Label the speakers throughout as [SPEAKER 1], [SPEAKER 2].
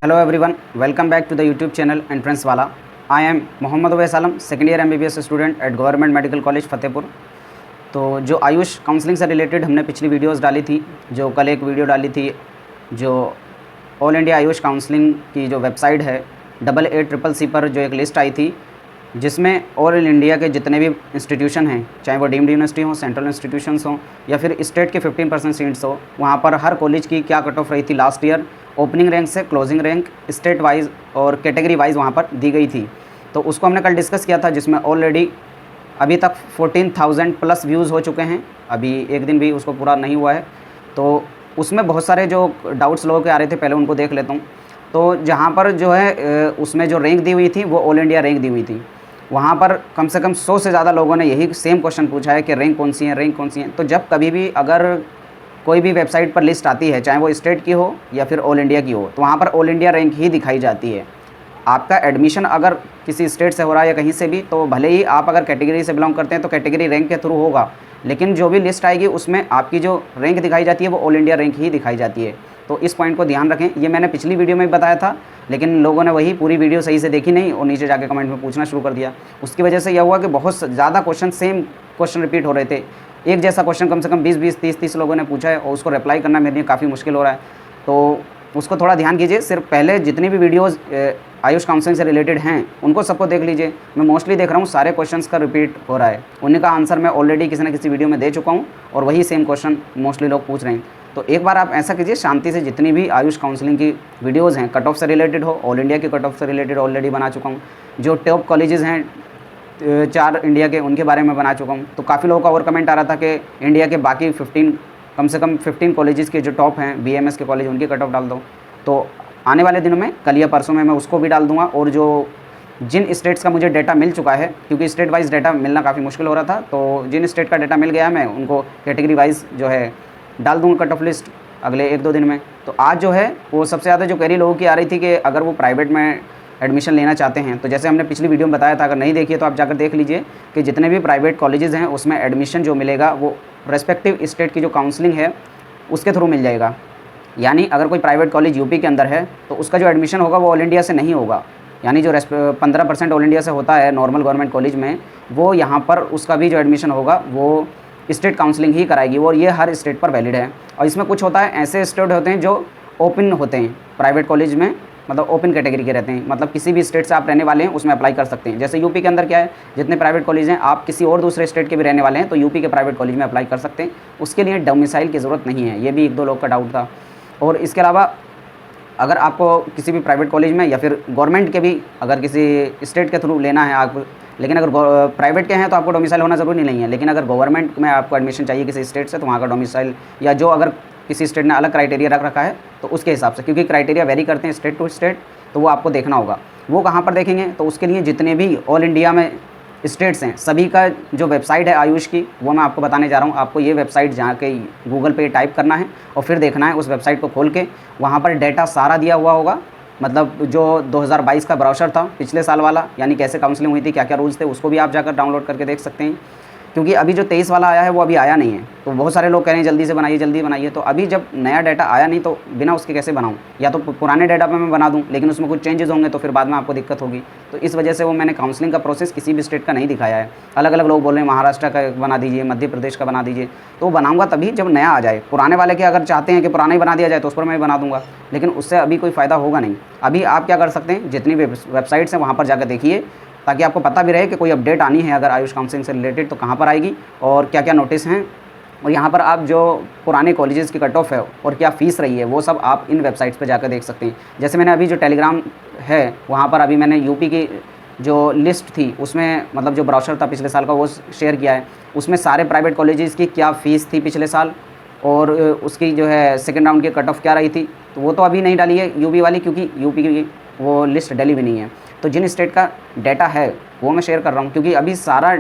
[SPEAKER 1] Hello everyone, welcome back to the YouTube channel Entrance Wala. I am Mohammad Uwais Alam, second year MBBS student at Government Medical College Fatehpur. तो जो Ayush counselling से related हमने पिछली videos डाली थी, जो कल एक वीडियो डाली थी, जो ऑल इंडिया आयुष काउंसलिंग की जो वेबसाइट है 88CCC पर जो एक लिस्ट आई थी, जिसमें ऑल इंडिया के जितने भी इंस्टीट्यूशन हैं, चाहे वो डीम्ड यूनिवर्सिटी हो, सेंट्रल इंस्टीट्यूशंस हों या फिर स्टेट के 15% सीट्स हो, वहाँ पर हर कॉलेज की क्या कट ऑफ रही थी लास्ट ईयर, ओपनिंग रैंक से क्लोजिंग रैंक स्टेट वाइज और कैटेगरी वाइज वहाँ पर दी गई थी। तो उसको हमने कल डिस्कस किया था, जिसमें ऑलरेडी अभी तक 14,000 प्लस व्यूज़ हो चुके हैं। अभी एक दिन भी उसको पूरा नहीं हुआ है। तो उसमें बहुत सारे जो डाउट्स लोगों के आ रहे थे, पहले उनको देख लेता हूँ। तो जहाँ पर जो है उसमें जो रैंक दी हुई थी वो ऑल इंडिया रैंक दी हुई थी। वहाँ पर कम से कम 100 से ज़्यादा लोगों ने यही सेम क्वेश्चन पूछा है कि रैंक कौन सी है, रैंक कौन सी है। तो जब कभी भी अगर कोई भी वेबसाइट पर लिस्ट आती है, चाहे वो स्टेट की हो या फिर ऑल इंडिया की हो, तो वहाँ पर ऑल इंडिया रैंक ही दिखाई जाती है। आपका एडमिशन अगर किसी स्टेट से हो रहा है या कहीं से भी, तो भले ही आप अगर कैटेगरी से बिलोंग करते हैं तो कैटेगरी रैंक के थ्रू होगा, लेकिन जो भी लिस्ट आएगी उसमें आपकी जो रैंक दिखाई जाती है वो ऑल इंडिया रैंक ही दिखाई जाती है। तो इस पॉइंट को ध्यान रखें। ये मैंने पिछली वीडियो में भी बताया था, लेकिन लोगों ने वही पूरी वीडियो सही से देखी नहीं और नीचे जाके कमेंट में पूछना शुरू कर दिया। उसकी वजह से यह हुआ कि बहुत ज़्यादा क्वेश्चन, सेम क्वेश्चन रिपीट हो रहे थे। एक जैसा क्वेश्चन कम से कम 20-20, 30-30 लोगों ने पूछा है और उसको रिप्लाई करना मेरे लिए काफ़ी मुश्किल हो रहा है। तो उसको थोड़ा ध्यान कीजिए। सिर्फ पहले जितनी भी वीडियोज़ आयुष काउंसलिंग से रिलेटेड हैं उनको सबको देख लीजिए। मैं मोस्टली देख रहा हूँ सारे क्वेश्चंस का रिपीट हो रहा है। उन्हीं का आंसर मैं ऑलरेडी किसी न किसी वीडियो में दे चुका हूँ और वही सेम क्वेश्चन मोस्टली लोग पूछ रहे हैं। तो एक बार आप ऐसा कीजिए, शांति से जितनी भी आयुष काउंसलिंग की वीडियोज़ हैं, कट ऑफ से रिलेटेड हो, ऑल इंडिया की कट ऑफ से रिलेटेड ऑलरेडी बना चुका हूँ। जो टॉप कॉलेजेस हैं 4 इंडिया के, उनके बारे में बना चुका हूँ। तो काफ़ी लोगों का और कमेंट आ रहा था कि इंडिया के बाकी 15, कम से कम 15 कॉलेजेस के जो टॉप हैं BMS के कॉलेज, उनकी कट ऑफ डाल दो। तो आने वाले दिनों में, कल या परसों में, मैं उसको भी डाल दूंगा। और जो जिन स्टेट्स का मुझे डेटा मिल चुका है, क्योंकि स्टेट वाइज डेटा मिलना काफ़ी मुश्किल हो रहा था, तो जिन स्टेट का डेटा मिल गया है मैं उनको कैटेगरी वाइज जो है डाल दूँगा कट ऑफ लिस्ट अगले 1-2 दिन में। तो आज जो है वो सबसे ज़्यादा जो क्वेरी लोगों की आ रही थी कि अगर वो प्राइवेट में एडमिशन लेना चाहते हैं, तो जैसे हमने पिछली वीडियो में बताया था, अगर नहीं देखिए तो आप जाकर देख लीजिए कि जितने भी प्राइवेट कॉलेजेस हैं उसमें एडमिशन जो मिलेगा वो रेस्पेक्टिव स्टेट की जो काउंसलिंग है उसके थ्रू मिल जाएगा। यानी अगर कोई प्राइवेट कॉलेज यूपी के अंदर है तो उसका जो एडमिशन होगा वो ऑल इंडिया से नहीं होगा। यानी जो 15% ऑल इंडिया से होता है नॉर्मल गवर्नमेंट कॉलेज में, वो यहाँ पर उसका भी जो एडमिशन होगा वो स्टेट काउंसलिंग ही कराएगी। और ये हर स्टेट पर वैलिड है। और इसमें कुछ होता है, ऐसे स्टेट होते हैं जो ओपन होते हैं प्राइवेट कॉलेज में, मतलब ओपन कैटेगरी के रहते हैं, मतलब किसी भी स्टेट से आप रहने वाले हैं उसमें अप्लाई कर सकते हैं। जैसे यूपी के अंदर क्या है, जितने प्राइवेट कॉलेज हैं, आप किसी और दूसरे स्टेट के भी रहने वाले हैं तो यूपी के प्राइवेट कॉलेज में अप्लाई कर सकते हैं। उसके लिए डोमिसाइल की ज़रूरत नहीं है। ये भी 1-2 लोग का डाउट था। और इसके अलावा अगर आपको किसी भी प्राइवेट कॉलेज में या फिर गवर्नमेंट के भी अगर किसी स्टेट के थ्रू लेना है आप, लेकिन अगर प्राइवेट के हैं तो आपको डोमिसाइल होना ज़रूरी नहीं है। लेकिन अगर गवर्नमेंट में आपको एडमिशन चाहिए किसी स्टेट से, तो वहाँ का डोमिसाइल, या जो अगर किसी स्टेट ने अलग क्राइटेरिया रख रखा है तो उसके हिसाब से, क्योंकि क्राइटेरिया वेरी करते हैं स्टेट टू स्टेट, तो वो आपको देखना होगा। वो कहाँ पर देखेंगे, तो उसके लिए जितने भी ऑल इंडिया में स्टेट्स हैं सभी का जो वेबसाइट है आयुष की, वो मैं आपको बताने जा रहा हूँ। आपको ये वेबसाइट जहाँ के गूगल पे टाइप करना है और फिर देखना है उस वेबसाइट को खोल के, वहाँ पर डेटा सारा दिया हुआ होगा। मतलब जो 2022 का ब्राउशर था पिछले साल वाला, यानी कैसे काउंसलिंग हुई थी, क्या क्या रूल्स थे, उसको भी आप जाकर डाउनलोड करके देख सकते हैं। क्योंकि अभी जो 23 वाला आया है वो अभी आया नहीं है। तो बहुत सारे लोग कह रहे हैं जल्दी से बनाइए, जल्दी बनाइए। तो अभी जब नया डाटा आया नहीं तो बिना उसके कैसे बनाऊं? या तो पुराने डाटा पे मैं बना दूं, लेकिन उसमें कुछ चेंजेस होंगे तो फिर बाद में आपको दिक्कत होगी। तो इस वजह से वो मैंने काउंसलिंग का प्रोसेस किसी भी स्टेट का नहीं दिखाया है। अलग अलग लोग बोल रहे हैं महाराष्ट्र का बना दीजिए, मध्य प्रदेश का बना दीजिए। तो बनाऊँगा तभी जब नया आ जाए। पुराने वाले के अगर चाहते हैं कि पुराना ही बना दिया जाए तो उस पर मैं बना दूँगा, लेकिन उससे अभी कोई फ़ायदा होगा नहीं। अभी आप क्या कर सकते हैं, जितनी भी वेबसाइट्स हैं वहाँ पर जाकर देखिए, ताकि आपको पता भी रहे कि कोई अपडेट आनी है अगर आयुष काउंसलिंग से रिलेटेड तो कहाँ पर आएगी और क्या क्या नोटिस हैं। और यहाँ पर आप जो पुराने कॉलेजेस की कट ऑफ है और क्या फ़ीस रही है वो सब आप इन वेबसाइट्स पर जाकर देख सकते हैं। जैसे मैंने अभी जो टेलीग्राम है वहाँ पर अभी मैंने यूपी की जो लिस्ट थी उसमें, मतलब जो ब्राउशर था पिछले साल का, वो शेयर किया है। उसमें सारे प्राइवेट कॉलेजेस की क्या फ़ीस थी पिछले साल और उसकी जो है सेकेंड राउंड की कट ऑफ क्या रही थी। तो वो तो अभी नहीं डाली है यूपी वाली, क्योंकि यूपी की वो लिस्ट डली भी नहीं है। तो जिन स्टेट का डाटा है वो मैं शेयर कर रहा हूँ, क्योंकि अभी सारा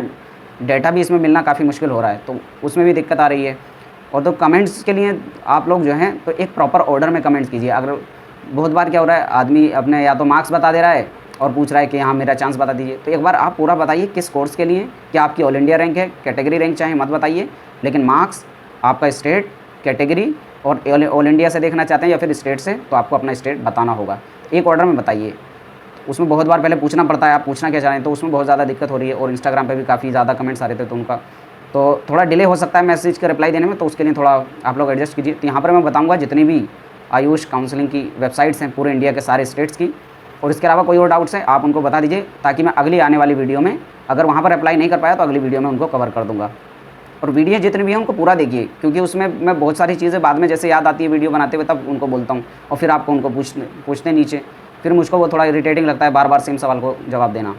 [SPEAKER 1] डाटा भी इसमें मिलना काफ़ी मुश्किल हो रहा है, तो उसमें भी दिक्कत आ रही है। और तो कमेंट्स के लिए आप लोग जो हैं तो एक प्रॉपर ऑर्डर में कमेंट्स कीजिए। अगर बहुत बार क्या हो रहा है, आदमी अपने या तो मार्क्स बता दे रहा है और पूछ रहा है कि हाँ मेरा चांस बता दीजिए। तो एक बार आप पूरा बताइए किस कोर्स के लिए, क्या आपकी ऑल इंडिया रैंक है, कैटेगरी रैंक चाहे मत बताइए, लेकिन मार्क्स, आपका स्टेट, कैटेगरी और ऑल इंडिया से देखना चाहते हैं या फिर स्टेट से, तो आपको अपना स्टेट बताना होगा। एक ऑर्डर में बताइए। उसमें बहुत बार पहले पूछना पड़ता है आप पूछना क्या चाह रहे हैं, तो उसमें बहुत ज़्यादा दिक्कत हो रही है। और इंस्टाग्राम पे भी काफ़ी ज़्यादा कमेंट्स आ रहे थे, तो उनका तो थोड़ा डिले हो सकता है मैसेज का रिप्लाई देने में, तो उसके लिए थोड़ा आप लोग एडजस्ट कीजिए। तो यहाँ पर मैं बताऊँगा जितनी भी आयुष काउंसलिंग की वेबसाइट्स हैं पूरे इंडिया के सारे स्टेट्स की, और इसके अलावा कोई और डाउट्स है आप उनको बता दीजिए, ताकि मैं अगली आने वाली वीडियो में अगर वहाँ पर अप्लाई नहीं कर पाया तो अगली वीडियो में उनको कवर कर दूँगा। और वीडियो जितनी भी है उनको पूरा देखिए, क्योंकि उसमें मैं बहुत सारी चीज़ें बाद में जैसे याद आती है वीडियो बनाते हुए तब उनको बोलता हूँ, और फिर आपको उनको पूछते नीचे, फिर मुझको वो थोड़ा इरिटेटिंग लगता है बार बार सेम सवाल को जवाब देना।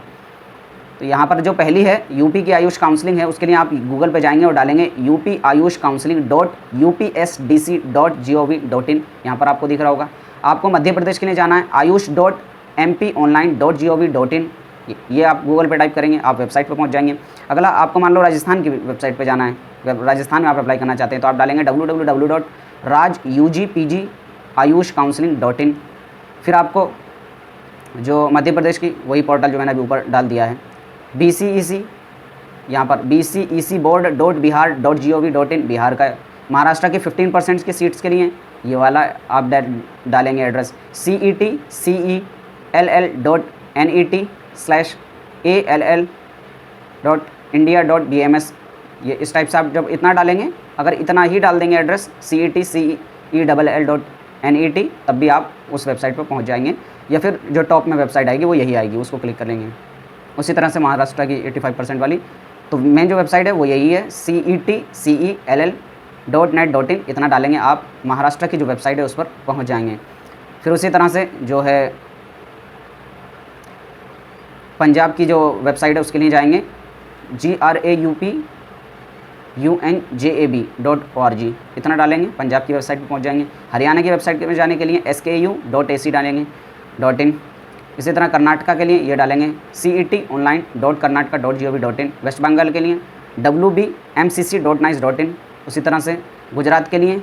[SPEAKER 1] तो यहाँ पर जो पहली है यूपी की आयुष काउंसलिंग है, उसके लिए आप गूगल पे जाएंगे और डालेंगे upayushcounseling.upsdc.gov.in। यहाँ पर आपको दिख रहा होगा। आपको मध्य प्रदेश के लिए जाना है ayush.mponline.gov.in। ये आप गूगल पे टाइप करेंगे, आप वेबसाइट पे पहुँच जाएंगे। अगला आपको मान लो राजस्थान की वेबसाइट पे जाना है, राजस्थान में आप अप्लाई करना चाहते हैं, तो आप डालेंगे www.rajugpgayushcounseling.in। फिर आपको जो मध्य प्रदेश की वही पोर्टल जो मैंने अभी ऊपर डाल दिया है, BCEC, यहाँ पर bcecboard.bihar.gov.in बिहार का। महाराष्ट्र के 15% की सीट्स के लिए ये वाला आप डालेंगे एड्रेस CETCELL.NET/ALL.India.BMS। ये इस टाइप से आप जब इतना डालेंगे, अगर इतना ही डाल देंगे एड्रेस CETCELL.NET, तब भी आप उस वेबसाइट पर पहुंच जाएंगे, या फिर जो टॉप में वेबसाइट आएगी वो यही आएगी, उसको क्लिक कर लेंगे। उसी तरह से महाराष्ट्र की 85% वाली, तो मेन जो वेबसाइट है वो यही है CETCELL.NET.in। इतना डालेंगे आप महाराष्ट्र की जो वेबसाइट है उस पर पहुंच जाएंगे। फिर उसी तरह से जो है पंजाब की जो वेबसाइट है उसके लिए जाएंगे GRAUPUNJAB.org। इतना डालेंगे, पंजाब की वेबसाइट पर पहुंच जाएंगे। हरियाणा की वेबसाइट में जाने के लिए SKU.AC डालेंगे .in। इसी तरह कर्नाटका के लिए ये डालेंगे CETonline.karnataka.gov.in। वेस्ट बंगाल के लिए WBMCC.nice.in। उसी तरह से गुजरात के लिए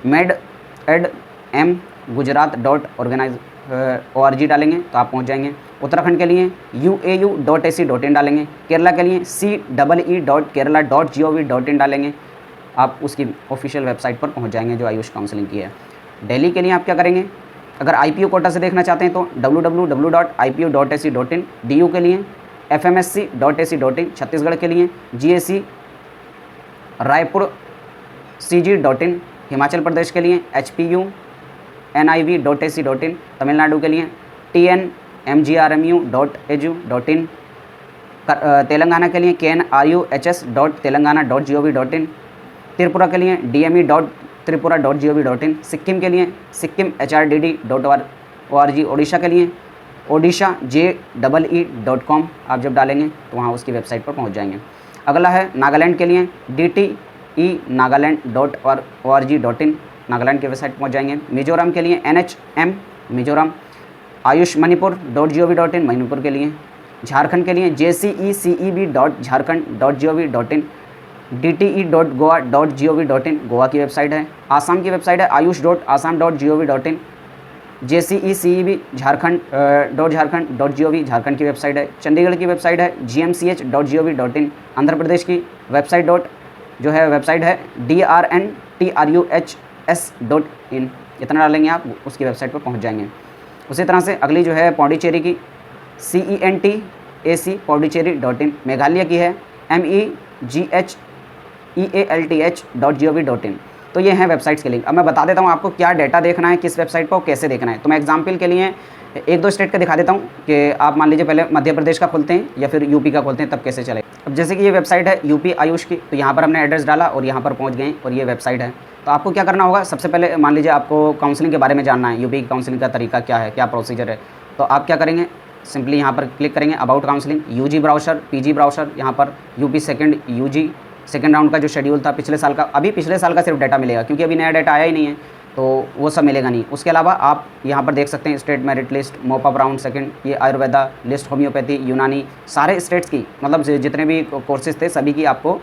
[SPEAKER 1] medadmgujarat.org डालेंगे तो आप पहुंच जाएंगे। उत्तराखंड के लिए UAU.AC.in डालेंगे। केरला के लिए CEE.kerala.gov.in डालेंगे, आप उसकी ऑफिशियल वेबसाइट पर पहुंच जाएंगे जो आयुष काउंसलिंग की है। दिल्ली के लिए आप क्या करेंगे, अगर IPO कोटा से देखना चाहते हैं तो www.ipo.ac.in। DU के लिए FMSC.ac.in। छत्तीसगढ़ के लिए GAC रायपुर CG.in। हिमाचल प्रदेश के लिए HPUNIV.ac.in। तमिलनाडु के लिए TNMGRMU.edu.in। तेलंगाना के लिए KNRUHS.telangana.gov.in। त्रिपुरा के लिए DME.tripura.gov.in। सिक्किम के लिए SikkimHRDD.org। ओडिशा के लिए odisha.com। आप जब डालेंगे तो वहाँ उसकी वेबसाइट पर पहुँच जाएंगे। अगला है नागालैंड के लिए DTENagaland.org.in। नागालैंड की वेबसाइट पहुँच जाएंगे। मिजोरम के लिए NHM मिजोरम। आयुष मणिपुर.gov.in मणिपुर के लिए। झारखंड के लिए JCECEB.jharkhand.gov.in। DTE.goa.gov.in गोवा की वेबसाइट है। आसाम की वेबसाइट है ayush.assam.gov.in। JCECEB झारखंड.gov झारखंड की वेबसाइट है। चंडीगढ़ की वेबसाइट है GMCH.gov.in। आंध्र प्रदेश की वेबसाइट है DRNTRUHS.in। इतना डालेंगे आप उसकी वेबसाइट पर पहुंच जाएंगे। उसी तरह से अगली जो है पौंडीचेरी की CENTAC पौंडीचेरी.in। मेघालय की है MEGHEALTH.gov.in। तो ये हैं वेबसाइट्स के लिंक। अब मैं बता देता हूँ आपको क्या डेटा देखना है, किस वेबसाइट पर कैसे देखना है। तो मैं एग्जाम्पल के लिए एक दो स्टेट का दिखा देता हूँ कि आप मान लीजिए पहले मध्य प्रदेश का खोलते हैं या फिर यूपी का खोलते हैं, तब कैसे चले। अब जैसे कि ये वेबसाइट है यूपी आयुष की, तो यहाँ पर हमने एड्रेस डाला और यहाँ पर पहुँच गए और ये वेबसाइट है। तो आपको क्या करना होगा, सबसे पहले मान लीजिए आपको काउंसलिंग के बारे में जानना है, यूपी की काउंसलिंग का तरीका क्या है, क्या प्रोसीजर है। तो आप क्या करेंगे, सिंपली यहाँ पर क्लिक करेंगे about counselling, UG browser, PG browser. यहाँ पर यूपी यूजी सेकंड राउंड का जो शेड्यूल था पिछले साल का, अभी पिछले साल का सिर्फ डाटा मिलेगा क्योंकि अभी नया डाटा आया ही नहीं है, तो वो सब मिलेगा नहीं। उसके अलावा आप यहाँ पर देख सकते हैं state merit list, mop-up round second, ये आयुर्वेदा लिस्ट, होम्योपैथी, यूनानी, सारे स्टेट्स की मतलब जितने भी कोर्सेज थे सभी की आपको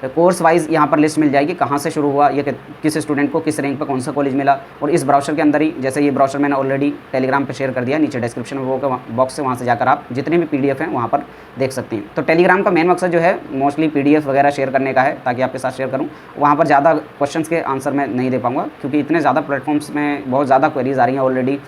[SPEAKER 1] कोर्स वाइज यहाँ पर लिस्ट मिल जाएगी, कहाँ से शुरू हुआ, ये किस स्टूडेंट को किस रैंक पर कौन सा कॉलेज मिला। और इस ब्राउज़र के अंदर ही, जैसे ये ब्राउज़र मैंने ऑलरेडी टेलीग्राम पे शेयर कर दिया, नीचे डिस्क्रिप्शन में वो बॉक्स से वहाँ से जाकर आप जितने भी PDF हैं वहाँ पर देख सकते हैं। तो टेलीग्राम का मेन मकसद जो है मोस्टली PDF वगैरह शेयर करने का है, ताकि आपके साथ शेयर करूँ। वहाँ पर ज़्यादा क्वेश्चन के आंसर मैं नहीं दे पाऊँगा क्योंकि इतने ज़्यादा प्लेटफॉर्म्स में बहुत ज़्यादा क्वेरीज आ रही हैं ऑलरेडी,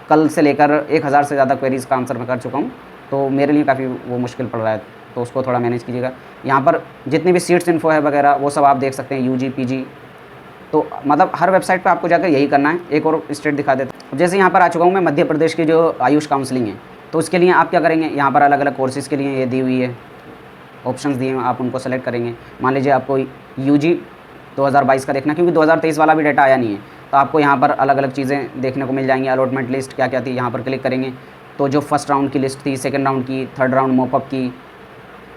[SPEAKER 1] कल से लेकर 1000 से ज़्यादा क्वेरीज़ का आंसर मैं कर चुका हूँ, तो मेरे लिए काफ़ी वो मुश्किल पड़ रहा है, तो उसको थोड़ा मैनेज कीजिएगा। यहाँ पर जितनी भी सीट्स इन्फो है वगैरह वो सब आप देख सकते हैं, यूजी पीजी, तो मतलब हर वेबसाइट पे आपको जाकर यही करना है। एक और स्टेट दिखा देता हूँ। जैसे यहाँ पर आ चुका हूँ मैं, मध्य प्रदेश की जो आयुष काउंसलिंग है, तो उसके लिए आप क्या करेंगे, यहाँ पर अलग अलग कोर्सेज़ के लिए ये दी हुई है, ऑप्शंस दिए हैं, आप उनको सेलेक्ट करेंगे। मान लीजिए आपको यूजी 2022 का देखना, क्योंकि 2023 वाला भी डाटा आया नहीं है, तो आपको यहाँ पर अलग अलग चीज़ें देखने को मिल जाएंगी। अलॉटमेंट लिस्ट क्या क्या थी, यहाँ पर क्लिक करेंगे तो जो फर्स्ट राउंड की लिस्ट थी, सेकंड राउंड की, थर्ड राउंड मॉपअप की,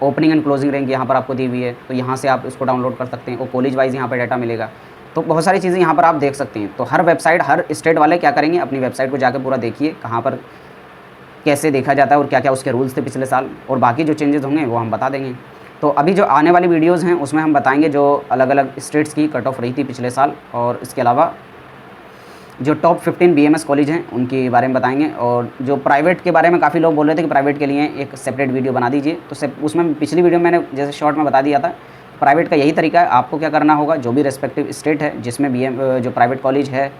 [SPEAKER 1] ओपनिंग एंड क्लोजिंग रैंक यहाँ पर आपको दी हुई है, तो यहाँ से आप इसको डाउनलोड कर सकते हैं। और कॉलेज वाइज यहाँ पर डाटा मिलेगा, तो बहुत सारी चीज़ें यहाँ पर आप देख सकते हैं। तो हर वेबसाइट, हर स्टेट वाले क्या करेंगे, अपनी वेबसाइट को जाकर पूरा देखिए कहाँ पर कैसे देखा जाता है और क्या क्या उसके रूल्स थे पिछले साल, और बाकी जो चेंजेस होंगे वो हम बता देंगे। तो अभी जो आने वाली वीडियोज़ हैं उसमें हम बताएंगे जो अलग अलग स्टेट्स की कट ऑफ रही थी पिछले साल, और इसके अलावा जो टॉप 15 बीएमएस कॉलेज हैं उनके बारे में बताएंगे। और जो प्राइवेट के बारे में काफ़ी लोग बोल रहे थे कि प्राइवेट के लिए एक सेपरेट वीडियो बना दीजिए, तो उसमें पिछली वीडियो में मैंने जैसे शॉर्ट में बता दिया था। प्राइवेट का यही तरीका है, आपको क्या करना होगा, जो भी रेस्पेक्टिव स्टेट है जिसमें जो प्राइवेट कॉलेज है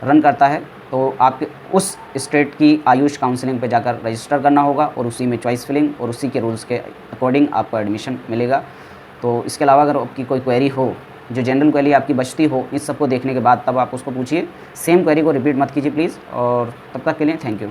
[SPEAKER 1] रन करता है, तो आपके उस स्टेट की आयुष काउंसलिंग पे जाकर रजिस्टर करना होगा, और उसी में चॉइस फिलिंग और उसी के रूल्स के अकॉर्डिंग आपको एडमिशन मिलेगा। तो इसके अलावा अगर आपकी कोई क्वेरी हो, जो जनरल क्वेरी आपकी बचती हो, इस सबको देखने के बाद तब आप उसको पूछिए। सेम क्वेरी को रिपीट मत कीजिए प्लीज़, और तब तक के लिए थैंक यू।